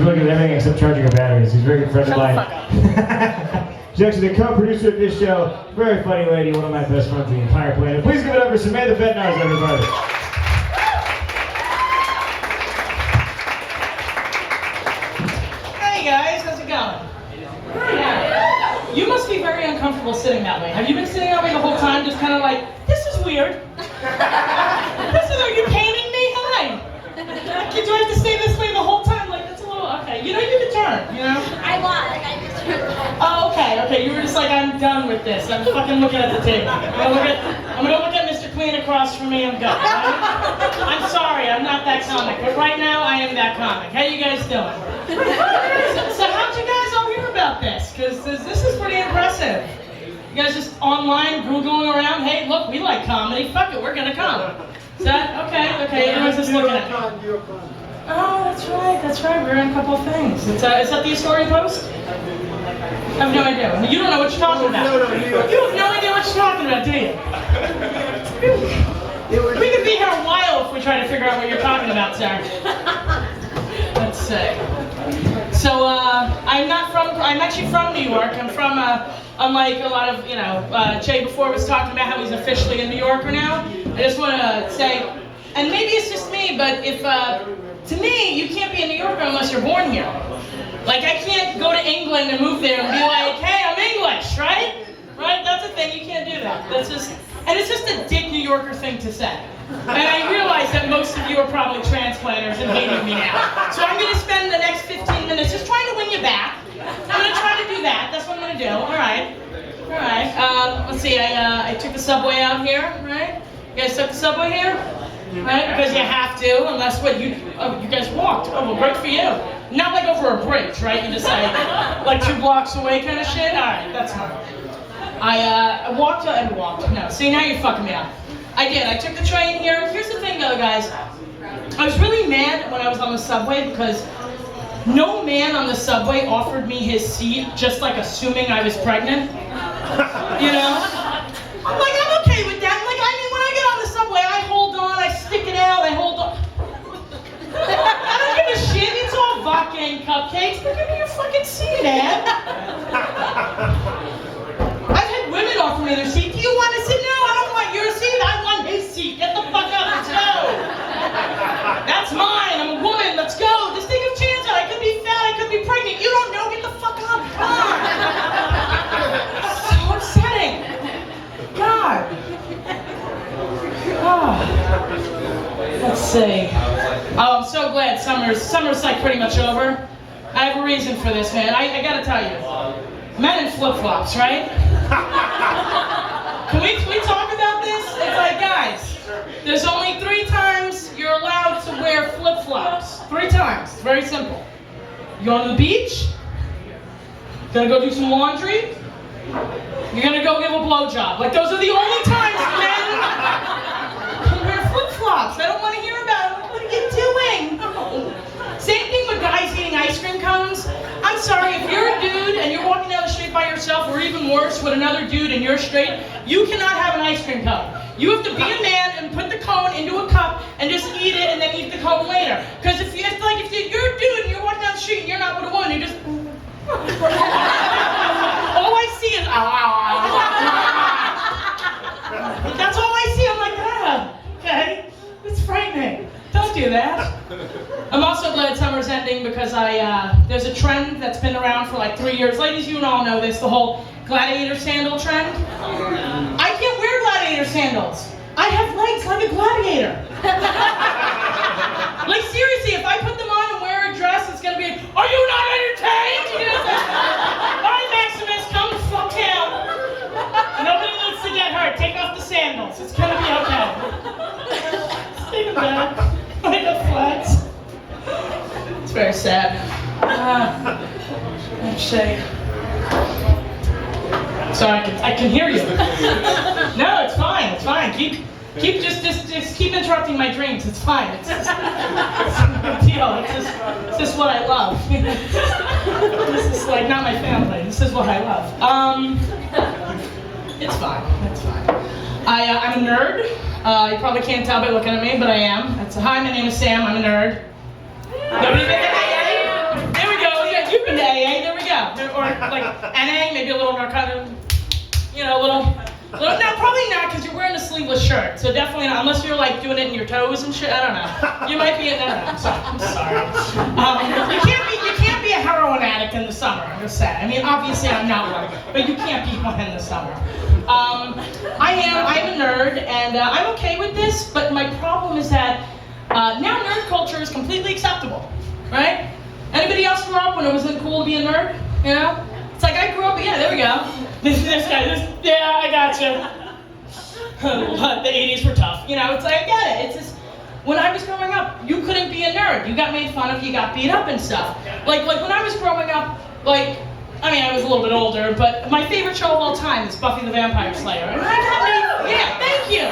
really good at everything except charging her batteries. He's a very good friend of mine. She's actually the co-producer of this show. Very funny lady, one of my best friends on the entire planet. Please give it up for Samantha Bednarz, everybody. Hey guys, how's it going? Yeah. You must be very uncomfortable sitting that way. Have you been sitting that way the whole time, just kind of like, this is weird. Are you painting me? Hi. Do I have to stay this way the whole time? Like, that's a little, okay. You know, you can turn, you know? I just turned. Oh, okay. You were just like, I'm done with this. I'm fucking looking at the table. I'm gonna look at Mr. Clean across from me. I'm good. Right? I'm sorry, I'm not that comic, but right now I am that comic. How you guys doing? So how'd you guys all hear about this? Because this is pretty impressive. You guys just online Googling around, hey, look, we like comedy. Fuck it, we're gonna come. Is that okay? Everyone's just looking at me. Oh, that's right. We're in a couple of things. Is that the Astoria Post? I have no idea. You don't know what you're talking about. You have no idea what you're talking about, do you? We could be here a while if we try to figure out what you're talking about, sir. Let's see. So, I'm actually from New York. I'm from, unlike a lot of, Jay before was talking about how he's officially a New Yorker now. I just want to say, and maybe it's just me, but to me, you can't be a New Yorker unless you're born here. Like, I can't go to England and move there and be like, hey, I'm English, right? Right? That's the thing, you can't do that. And it's just a dick New Yorker thing to say. And I realize that most of you are probably transplanters and hating me now. So I'm going to spend the next 15 minutes just trying to win you back. I'm going to try to do that. That's what I'm going to do. All right. Let's see. I took the subway out here, right? You guys took the subway here? Right? Because you have to, unless you guys walked. Oh, well, great for you. Not like over a bridge, right? You just like 2 blocks away kind of shit? All right, that's fine. I walked. No, see, now you're fucking me up. I did. I took the train here. Here's the thing, though, guys. I was really mad when I was on the subway because no man on the subway offered me his seat, just like assuming I was pregnant. You know? I'm like, I'm okay with that. Like, I mean, when I get on the subway, I hold on, I stick it out, I hold on. I don't give a shit. It's all vodka and cupcakes. But give me your fucking seat, man. I've had women offer me their seat. Do you want to sit? No, I don't want your seat. I want his seat. Get the fuck up. Let's go. That's mine. I'm a woman. Let's go. Just take a chance on it. I could be fat. I could be pregnant. You don't know. Get the fuck up. Come on. So upsetting. God. Oh. Let's see. Oh, I'm so glad summer's like pretty much over. I have a reason for this, man. I gotta tell you. Men in flip-flops, right? Can we talk about this? It's like, guys, there's only 3 times you're allowed to wear flip-flops. 3 times. It's very simple. You go to the beach, you're gonna go do some laundry, you're gonna go give a blowjob. Like, those are the only times men can wear flip-flops. I don't want to hear about it. What are you doing? Same thing with guys eating ice cream cones. I'm sorry, if you're a dude and you're walking down the street by yourself, or even worse, with another dude and you're straight, you cannot have an ice cream cone. You have to be a man and put the cone into a cup and just eat it and then eat the cone later. Because if you're a dude and you're walking down the street and you're not with a woman, you just... all I see is... That's all I see. I'm like, okay. It's frightening. Don't do that. I'm also glad summer's ending because there's a trend that's been around for like 3 years. Ladies, you all know this, the whole gladiator sandal trend. I can't wear gladiator sandals. I have legs like a gladiator. Like, seriously, if I put them on and wear a dress, it's going to be, are you not entertained? You know, all right, Maximus, come the fuck down. Nobody needs to get hurt. Take off the sandals. It's going to be okay. Take them back. I got flats. It's very sad. Let's see. Sorry, I can hear you. No, it's fine. It's fine. Just keep interrupting my dreams. It's fine. It's no big deal. It's just what I love. This is like not my family. This is what I love. It's fine. It's fine. I'm a nerd. You probably can't tell by looking at me, but I am. Hi, my name is Sam. I'm a nerd. Nobody think that I am? like NA, maybe a little narcotic, you know, a little, no, probably not, because you're wearing a sleeveless shirt, so definitely not, unless you're like doing it in your toes and shit, I don't know. You might be, I don't know, I'm sorry. You can't be a heroin addict in the summer, I'm just saying. I mean, obviously I'm not one, but you can't be one in the summer. I'm a nerd, and I'm okay with this, but my problem is that now nerd culture is completely acceptable, right? Anybody else grew up when it wasn't cool to be a nerd, you know? It's like I grew up, yeah, there we go. This guy, yeah, I got you. The 80s were tough, you know, it's like, I get it. It's just, when I was growing up, you couldn't be a nerd. You got made fun of, you got beat up and stuff. Like when I was growing up, like, I mean, I was a little bit older, but my favorite show of all time is Buffy the Vampire Slayer. And I got made, yeah, thank you.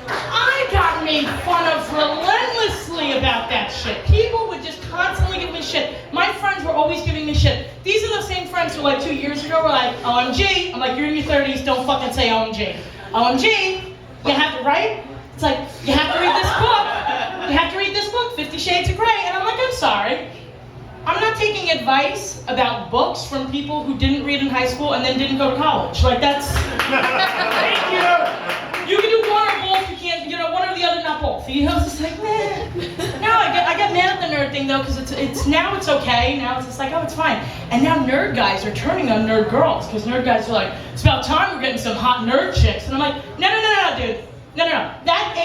I got made fun of relentlessly about that shit. People would just constantly give me shit. My friends were always giving me shit. These are the same friends who like 2 years ago were like, OMG. I'm like, you're in your 30s, don't fucking say OMG. OMG, you have to write? It's like, you have to read this book. You have to read this book, 50 Shades of Grey. And I'm like, I'm sorry. I'm not taking advice about books from people who didn't read in high school and then didn't go to college. Like, that's, thank you. You can do one or both, you can't, you know, one or the other, not both. You know, it's just like, man. No, I get mad at the nerd thing though, because it's now it's okay. Now it's just like, oh, it's fine. And now nerd guys are turning on nerd girls, because nerd guys are like, it's about time we're getting some hot nerd chicks. And I'm like, no, dude. No. That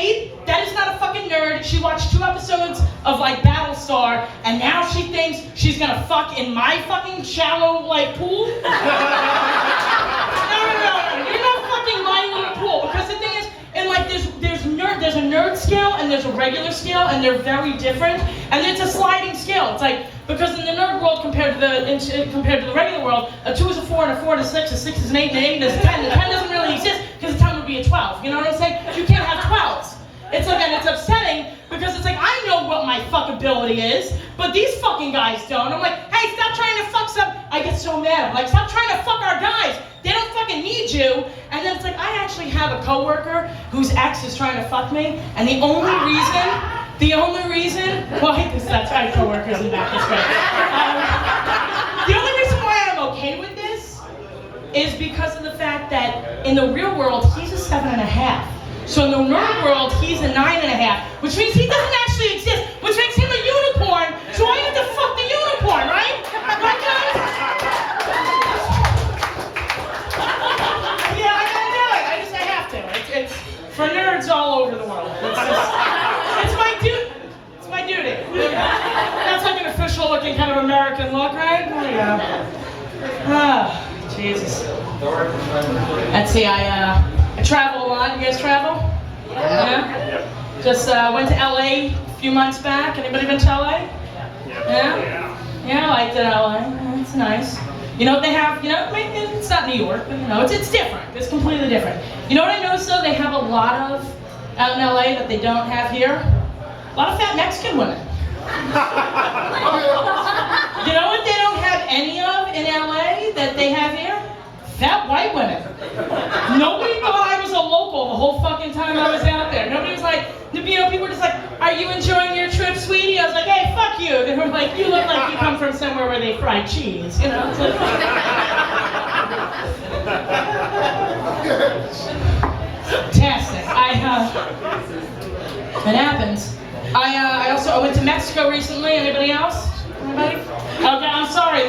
is not a fucking nerd. She watched 2 episodes of like Battlestar, and now she thinks she's gonna fuck in my fucking shallow like pool. No. You're not fucking my little pool, because the thing is, and like there's a nerd scale and there's a regular scale, and they're very different, and it's a sliding scale. It's like, because in the nerd world compared to the regular world, a 2 is a 4 and a 4 is a 6, a 6 is an 8 and an 8 is a 10. The 10 doesn't really exist because the 10 would be a 12. You know what I'm saying? You can't have 12s. It's like, and it's upsetting because it's like, I know what my fuckability is, but these fucking guys don't. I'm like, hey, stop trying to fuck some. I get so mad. I'm like, stop trying to fuck our guys. They don't fucking need you. And then it's like, I actually have a coworker whose ex is trying to fuck me, and the only reason, well, I think that's my coworkers in that, that's great. The only reason why I'm okay with this is because of the fact that in the real world, he's a 7.5. So in the nerd world, he's a 9.5, which means he doesn't actually exist, which makes him a unicorn, so I have to fuck the unicorn, right? Right, guys? Yeah, I gotta do it. I have to. It's for nerds all over the world. It's my duty. It's my duty. That's like an official looking kind of American look, right? There you go. Ah, Jesus. Let's see, I travel a lot. You guys travel? Yeah? Just went to LA a few months back. Anybody been to LA? Yeah? Yeah, I liked it, LA. It's nice. You know what they have? You know, I mean, it's not New York, but you know, it's different. It's completely different. You know what I noticed though? They have a lot of, out in LA, that they don't have here? A lot of fat Mexican women. You know what they don't have any of in LA that they have here? Fat white women. Nobody thought I was a local the whole fucking time I was out there. Nobody was like, you know, people were just like, are you enjoying your trip, sweetie? I was like, hey, fuck you. They were like, you look like you come from somewhere where they fry cheese, you know? It's like, fantastic. It happens. I went to Mexico recently. Anybody else? Anybody? Okay, I'm sorry.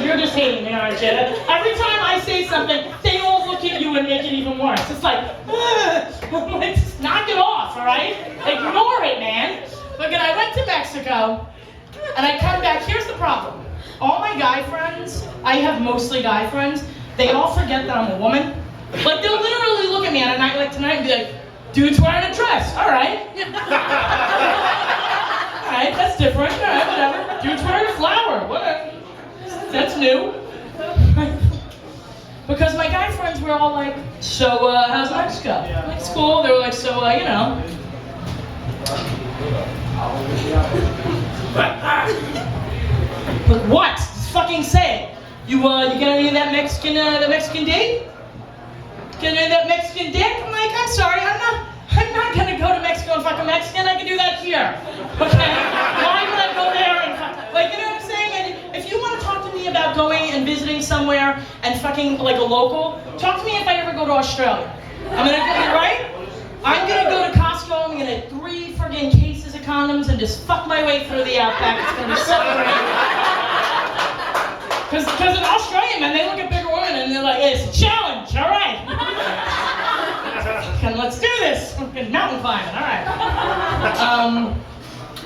You're just hating me, aren't you? Every time I say something, they all look at you and make it even worse. It's like, I'm like, just knock it off, all right? Ignore it, man. Look, and I went to Mexico, and I come back. Here's the problem. All my guy friends, I have mostly guy friends, they all forget that I'm a woman. Like, they'll literally look at me on a night like tonight and be like, dude's wearing a dress. All right. All right, that's different. All right, whatever. Dude's wearing a flower. Whatever. That's new. Because my guy friends were all like, so, how's Mexico? I'm like, it's cool. They were like, so, you know. But what? Just fucking say it. You get any of that Mexican date? Get any of that Mexican dick? I'm like, I'm sorry, I'm not gonna go to Mexico and fuck a Mexican. I can do that here. Okay? Why would I go there and fuck? Like, you know what I'm saying? And if you want to talk to me about going and visiting somewhere and fucking like a local, talk to me if I ever go to Australia. I'm gonna go, right? I'm gonna go to Costco, I'm gonna get 3 friggin' cases of condoms and just fuck my way through the outback. It's gonna be so great. Because in Australia, man, they look at bigger women and they're like, hey, it's a challenge, all right. And let's do this. Mountain climbing, all right.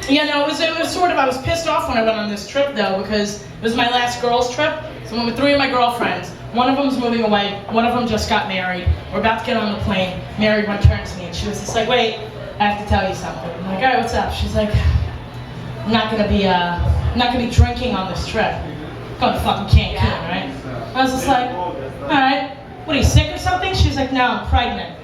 Yeah, no, it was sort of, I was pissed off when I went on this trip though, because it was my last girls' trip. So I went with 3 of my girlfriends. One of them's moving away, one of them just got married. We're about to get on the plane. Married one turns to me and she was just like, wait, I have to tell you something. I'm like, all right, what's up? She's like, I'm not gonna be drinking on this trip. Going to fucking Cancun, right? I was just like, all right, what, are you sick or something? She's like, no, I'm pregnant.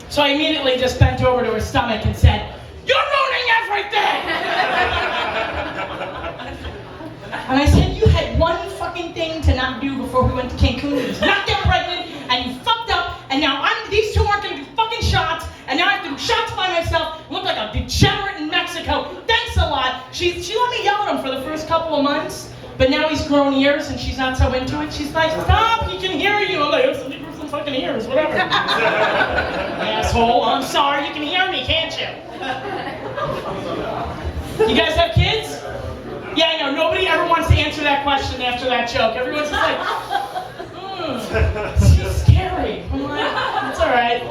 So I immediately just bent over to her stomach and said, you're ruining everything! And I said, you had one fucking thing to not do before we went to Cancun. It was not get pregnant, and you fucked up, and now these 2 aren't gonna do fucking shots, and now I have to do shots by myself, look like a degenerate in Mexico. Thanks a lot. She let me yell at him for the first couple of months, but now he's grown ears and she's not so into it. She's like, stop, he can hear you. I'm like, it's some fucking ears, whatever. Asshole, I'm sorry, you can hear me, can't you? You guys have kids? Yeah, I know, nobody ever wants to answer that question after that joke. Everyone's just like, she's scary. I'm like, it's all right.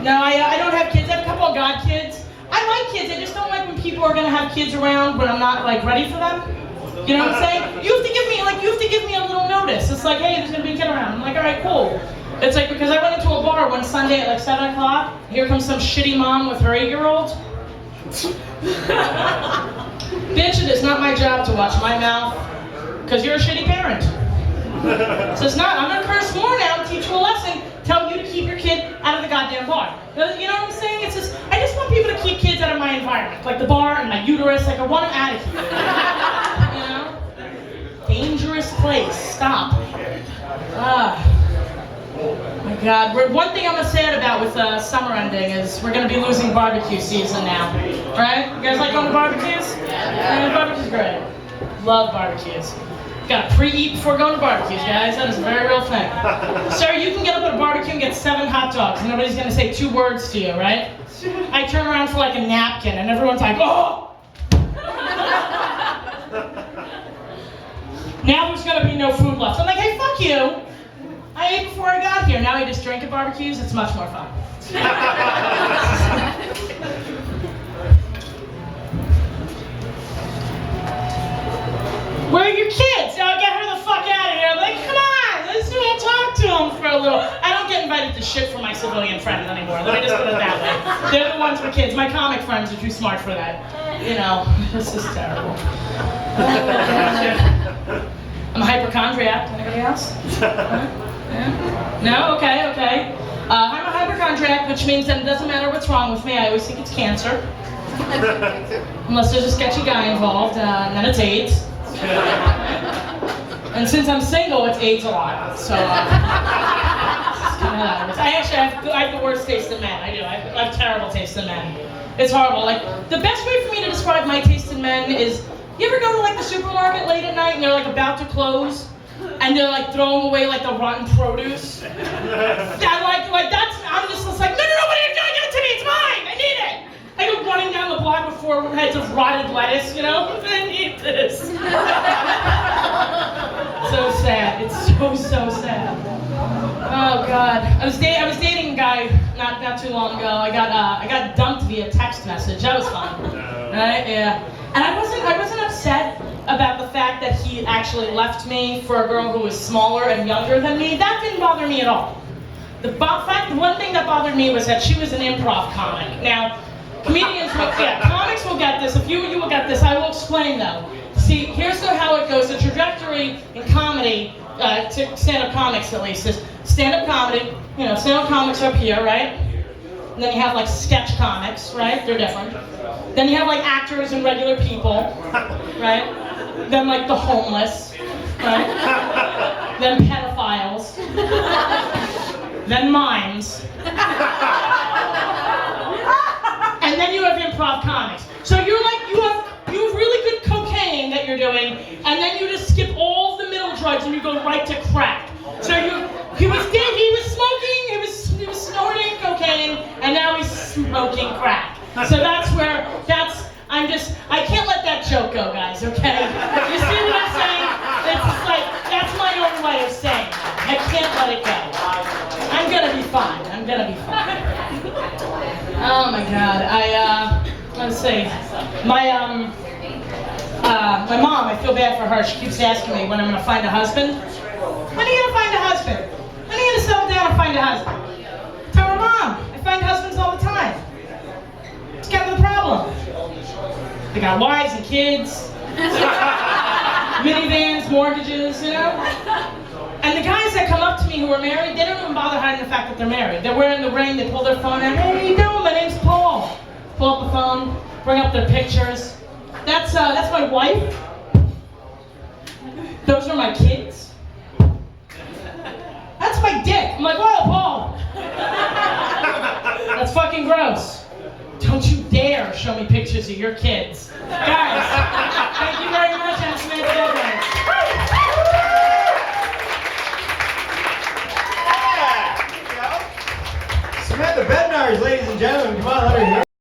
No, I don't have kids. I have a couple of god kids. I like kids. I just don't like when people are gonna have kids around when I'm not like ready for them. You know what I'm saying? You have to give me a little notice. It's like, hey, there's gonna be a kid around. I'm like, all right, cool. It's like because I went into a bar one Sunday at like 7 o'clock. Here comes some shitty mom with her 8-year-old. Bitch, it is not my job to watch my mouth because you're a shitty parent. So it's not. I'm gonna curse more now and teach you a lesson. Tell you to keep your kid out of the goddamn bar. You know what I'm saying? It's just, I just want people to keep kids out of my environment. Like the bar and my uterus, like I want them out of here. You know? Dangerous place, stop. My God. One thing I'm sad about with summer ending is we're gonna be losing barbecue season now. Right? You guys like going to barbecues? Yeah, barbecue's great. Love barbecues. Gotta pre-eat before going to barbecues, guys. That is a very real thing. Sir, you can get up at a barbecue and get 7 hot dogs and nobody's gonna say 2 words to you, right? I turn around for like a napkin and everyone's like, oh! Now there's gonna be no food left. I'm like, hey, fuck you. I ate before I got here. Now I just drink at barbecues. It's much more fun. Where are your kids? Now get her the fuck out of here. I'm like, come on, let's talk to them for a little. I don't get invited to shit for my civilian friends anymore. Let me just put it that way. They're the ones with kids. My comic friends are too smart for that. You know, this is terrible. I'm a hypochondriac. Anybody else? Yeah? No? Okay. I'm a hypochondriac, which means that it doesn't matter what's wrong with me. I always think it's cancer. Unless there's a sketchy guy involved, and then it's AIDS. And since I'm single, it's AIDS a lot. So, I have the worst taste in men. I do. I have terrible taste in men. It's horrible. Like, the best way for me to describe my taste in men is, you ever go to like the supermarket late at night and they're like about to close? And they're like throwing away like the rotten produce? I'm just like, no, what are you doing? Give it to me, it's mine, I need it! I go running down the block with 4 heads of rotted lettuce, you know? I need this. So sad. It's so sad. Oh God. I was dating a guy not too long ago. I got dumped via text message. That was fun. Right? Yeah. And I wasn't upset about the fact that he actually left me for a girl who was smaller and younger than me. That didn't bother me at all. The one thing that bothered me was that she was an improv comic. Now, comics will get this. A few of you will get this. I will explain though. See, here's how it goes. The trajectory in comedy, to stand-up comics at least, is stand-up comedy. You know, stand-up comics are up here, right? And then you have like sketch comics, right? They're different. Then you have like actors and regular people, right? Then like the homeless, right? Then pedophiles. Then mimes. And then you have improv comics. So you're like, you have really good cocaine that I can't let that joke go, guys, okay? You see what I'm saying? It's just like, that's my own way of saying it. I can't let it go. I'm gonna be fine. I'm gonna be fine. Oh my God, let's see. My mom, I feel bad for her. She keeps asking me when I'm gonna find a husband. When are you gonna find a husband? When are you gonna settle down and find a husband? Tell her, Mom, I find husbands all the time. It's kind of the problem. They got wives and kids, minivans, mortgages, you know? And the guys that come up to me who are married, they don't even bother hiding the fact that they're married. They're wearing the ring, they pull their phone out. Hey, how you doing? My name's Paul. Pull up the phone, bring up their pictures. That's my wife. Those are my kids. That's my dick. I'm like, whoa, Paul. That's fucking gross. Don't you dare show me pictures of your kids. Guys, thank you very much. I'm Samantha Bednarz. Samantha Bednarz, ladies and gentlemen, come on, let her hear it.